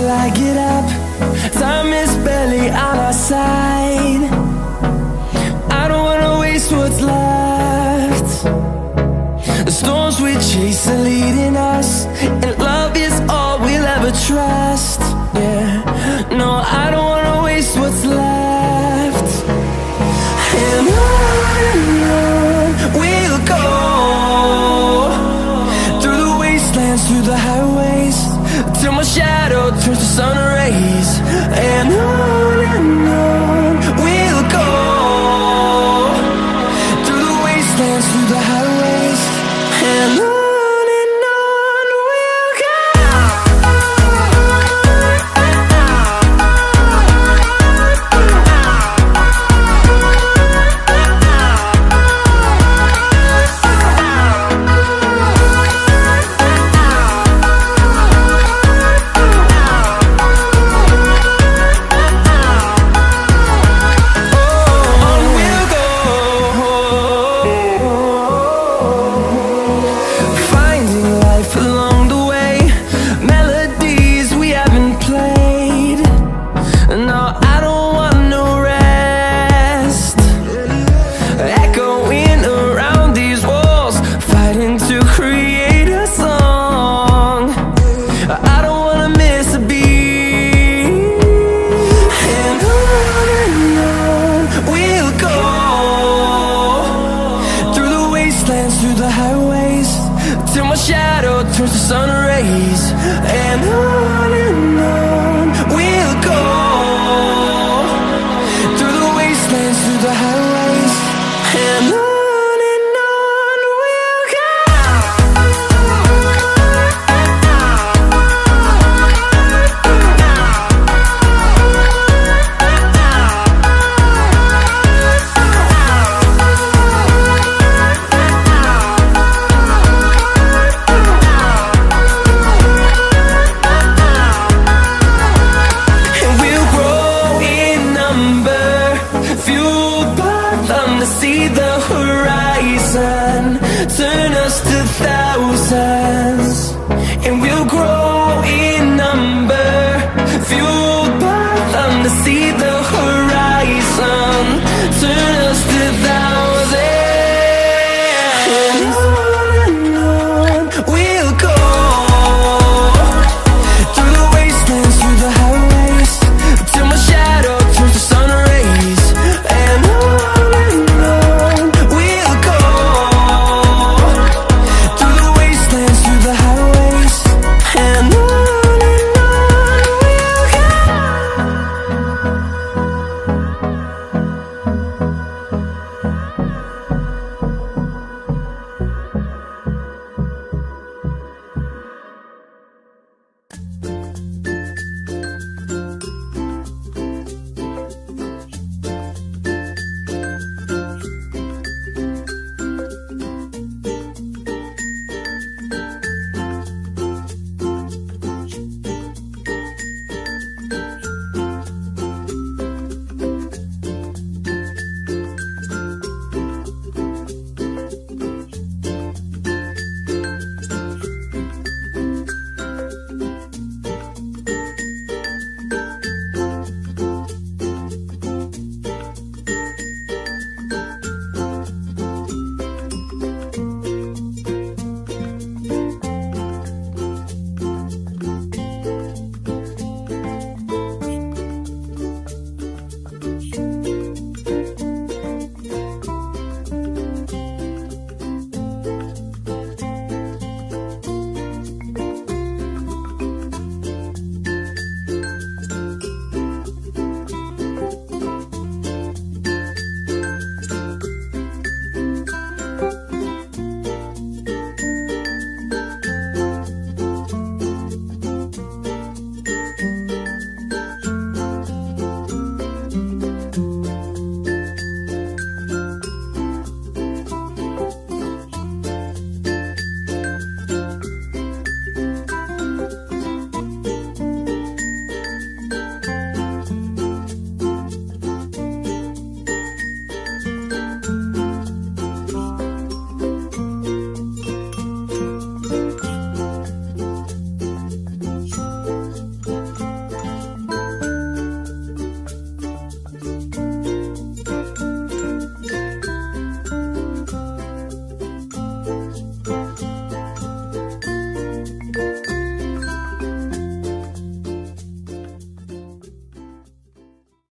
till I get up. Time is barely on our side. I don't wanna waste what's left. The storms we chase are leading us, and love is all we'll ever trust. Yeah, no, I don't wanna waste what's left. And on we'll go, through the wastelands, through the highways, till my shadow turns to sun rays. And on we'll go, through the wastelands, through the highways, and on. Through the highways, till my shadow turns to sun rays. And on we'll go, through the wastelands, through the highways, and on.